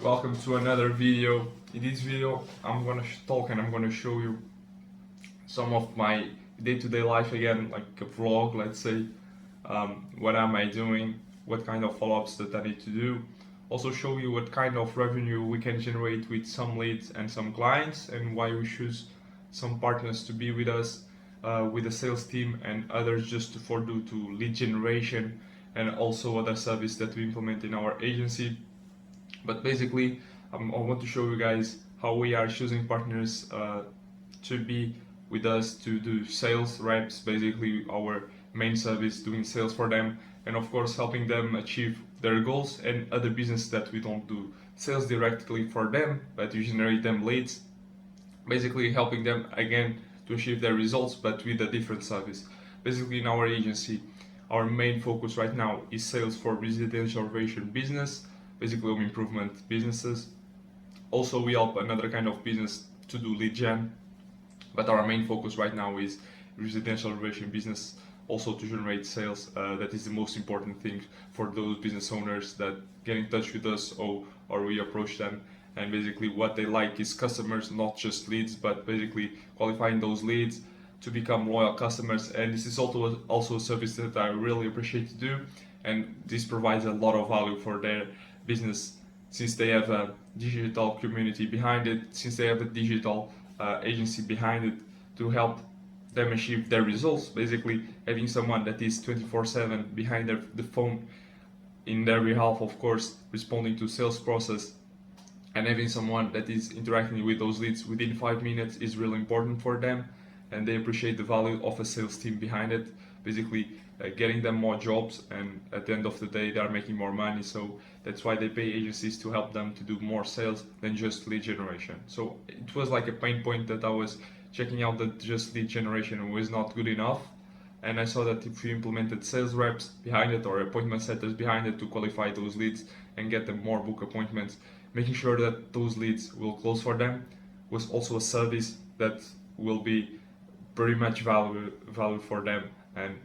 Welcome to another video. In this video I'm gonna talk and I'm gonna show you some of my day-to-day life again, like a vlog, let's say. What am I doing, what kind of follow-ups that I need to do. Also show you what kind of revenue we can generate with some leads and some clients, and why we choose some partners to be with us, with the sales team, and others just for due to lead generation, and also other service that we implement in our agency. But basically, I want to show you guys how we are choosing partners to be with us to do sales reps, basically our main service, doing sales for them, and of course helping them achieve their goals, and other business that we don't do sales directly for them, but we generate them leads, basically helping them again to achieve their results, but with a different service. Basically, in our agency, our main focus right now is sales for residential renovation business, basically home improvement businesses. Also, we help another kind of business to do lead gen, but our main focus right now is residential renovation business, also to generate sales. That is the most important thing for those business owners that get in touch with us, or we approach them. And basically what they like is customers, not just leads, but basically qualifying those leads to become loyal customers. And this is also a service that I really appreciate to do, and this provides a lot of value for their business, since they have a digital community behind it, since they have a digital agency behind it to help them achieve their results. Basically having someone that is 24/7 behind the phone in their behalf, of course, responding to sales process, and having someone that is interacting with those leads within 5 minutes is really important for them, and they appreciate the value of a sales team behind it, basically getting them more jobs, and at the end of the day they are making more money. So that's why they pay agencies to help them to do more sales than just lead generation. So it was like a pain point that I was checking out, that just lead generation was not good enough, and I saw that if we implemented sales reps behind it or appointment setters behind it to qualify those leads and get them more book appointments, making sure that those leads will close for them, was also a service that will be pretty much value for them. And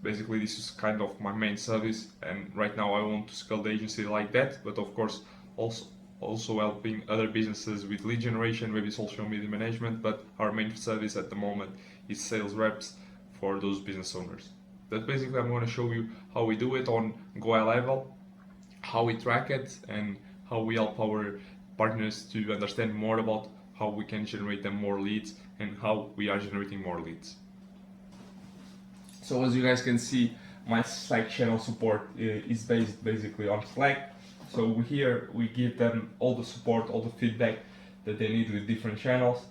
basically this is kind of my main service, and right now I want to scale the agency like that, but of course also helping other businesses with lead generation, maybe social media management, but our main service at the moment is sales reps for those business owners. That basically I'm going to show you how we do it on Go High Level, how we track it, and how we help our partners to understand more about how we can generate them more leads and how we are generating more leads. So as you guys can see, my Slack channel support is based basically on Slack. So here we give them all the support, all the feedback that they need with different channels.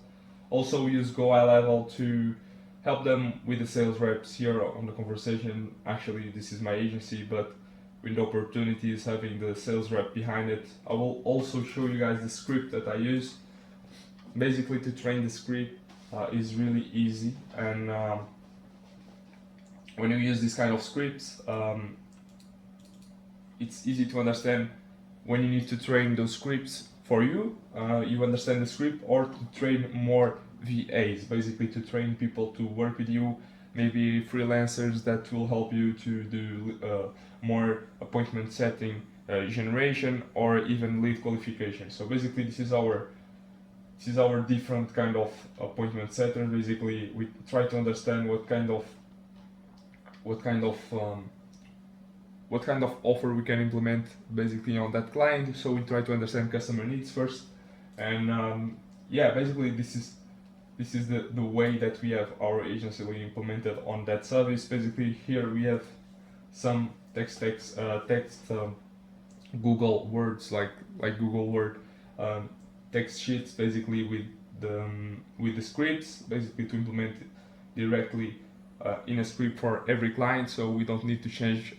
Also we use Go High Level to help them with the sales reps here on the conversation. Actually this is my agency, but with opportunities having the sales rep behind it. I will also show you guys the script that I use. Basically to train the script is really easy, and when you use this kind of scripts, it's easy to understand when you need to train those scripts for you. You understand the script, or to train more VAs, basically to train people to work with you, maybe freelancers that will help you to do more appointment setting generation, or even lead qualification. So basically this is our different kind of appointment setter. Basically we try to understand what kind of offer we can implement basically on that client. So we try to understand customer needs first, and yeah, basically this is the way that we have our agency implemented on that service. Basically here we have some text Google words, like Google Word text sheets, basically with the scripts, basically to implement it directly in a script for every client, so we don't need to change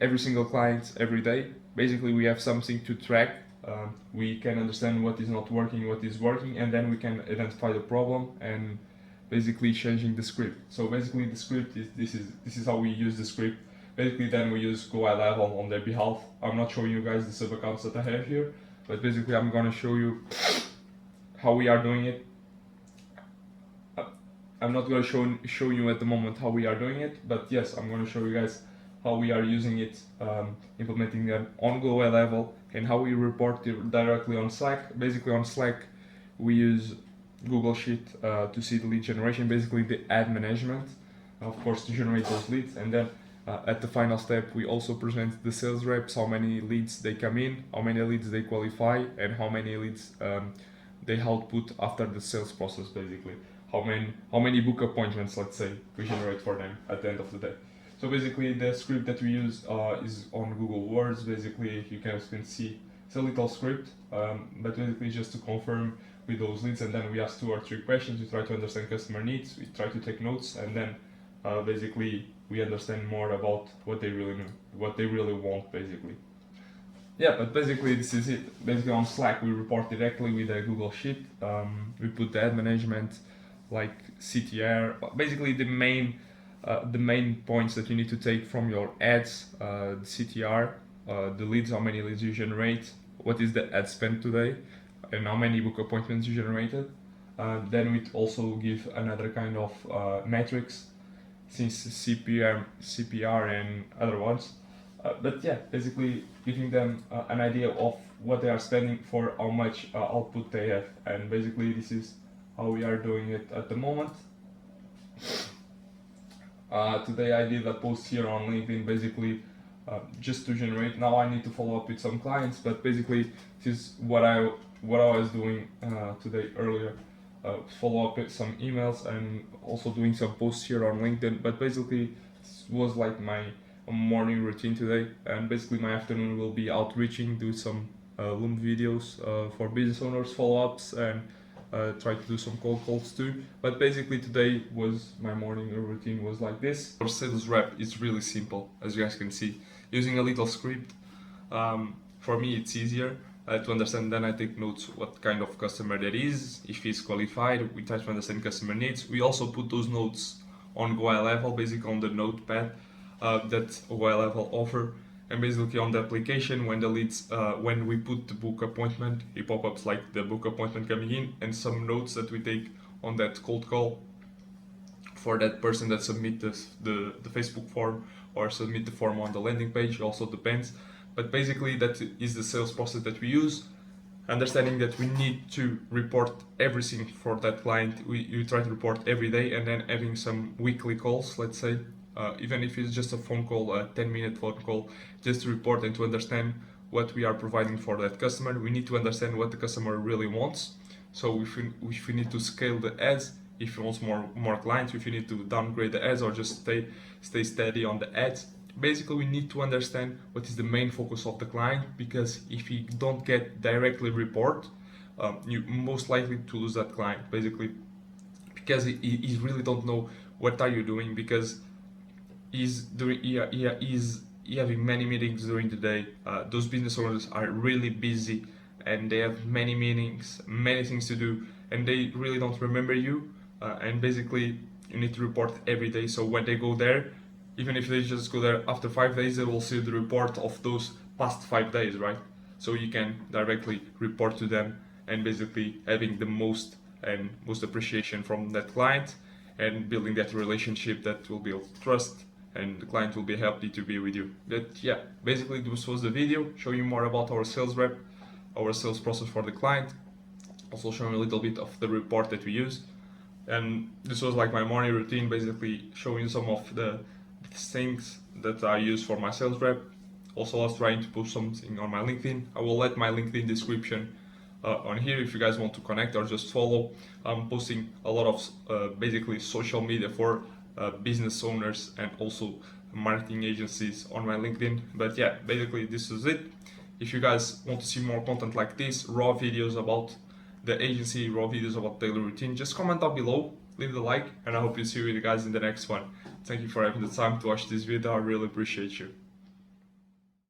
every single client every day. Basically we have something to track. We can understand what is not working, what is working, and then we can identify the problem and basically changing the script. So basically the script is this is how we use the script. Basically then we use Go High Level on their behalf. I'm not showing you guys the sub accounts that I have here, but basically I'm gonna show you how we are doing it. I'm not gonna show you at the moment how we are doing it, but yes, I'm gonna show you guys how we are using it, implementing them on Google level, and how we report it directly on Slack. Basically on Slack, we use Google Sheet to see the lead generation, basically the ad management, of course, to generate those leads. And then at the final step, we also present the sales reps, how many leads they come in, how many leads they qualify, and how many leads they output after the sales process, basically. How many book appointments, let's say, we generate for them at the end of the day. So basically the script that we use is on Google Words. Basically, you guys can see it's a little script, but basically just to confirm with those leads, and then we ask 2 or 3 questions. We try to understand customer needs, we try to take notes, and then basically we understand more about what they really know, what they really want, basically. Yeah, but basically this is it. Basically on Slack we report directly with a Google Sheet. We put the ad management, like CTR, basically the main points that you need to take from your ads, the CTR, the leads, how many leads you generate, what is the ad spend today, and how many book appointments you generated. Then we also give another kind of metrics, since CPR and other ones. But yeah, basically giving them an idea of what they are spending for how much output they have. And basically this is how we are doing it at the moment. Today I did a post here on LinkedIn, basically just to generate. Now I need to follow up with some clients, but basically this is what I was doing today earlier. Follow up with some emails and also doing some posts here on LinkedIn. But basically this was like my morning routine today, and basically my afternoon will be outreaching, do some Loom videos for business owners, follow-ups, and try to do some cold calls too. But basically today was my morning routine was like this. Our sales rep is really simple, as you guys can see, using a little script. For me it's easier to understand. Then I take notes what kind of customer that is, if he's qualified. We try to understand customer needs. We also put those notes on Go level, basically on the notepad that Go level offer. And basically on the application, when the leads, when we put the book appointment, it pop-ups like the book appointment coming in, and some notes that we take on that cold call for that person that submit the Facebook form or submit the form on the landing page. Also depends. But basically that is the sales process that we use. Understanding that we need to report everything for that client. You try to report every day, and then having some weekly calls, let's say, even if it's just a phone call, a 10-minute phone call, just to report and to understand what we are providing for that customer. We need to understand what the customer really wants. So if we need to scale the ads, if he wants more clients, if you need to downgrade the ads or just stay steady on the ads. Basically, we need to understand what is the main focus of the client, because if you don't get directly report, you most likely to lose that client, basically, because he really don't know what are you doing, because he's having many meetings during the day. Those business owners are really busy and they have many meetings, many things to do, and they really don't remember you. And basically, you need to report every day. So when they go there, even if they just go there after 5 days, they will see the report of those past 5 days, right? So you can directly report to them, and basically having the most appreciation from that client, and building that relationship that will build trust, and the client will be happy to be with you. But yeah, basically this was the video, showing you more about our sales rep, our sales process for the client, also showing a little bit of the report that we use. And this was like my morning routine, basically showing some of the things that I use for my sales rep. Also, I was trying to post something on my LinkedIn. I will let my LinkedIn description on here if you guys want to connect or just follow. I'm posting a lot of basically social media for business owners and also marketing agencies on my LinkedIn. But yeah, basically this is it. If you guys want to see more content like this, raw videos about the agency, raw videos about daily routine, just comment down below, leave the like, and I hope to see you guys in the next one. Thank you for having the time to watch this video. I really appreciate you.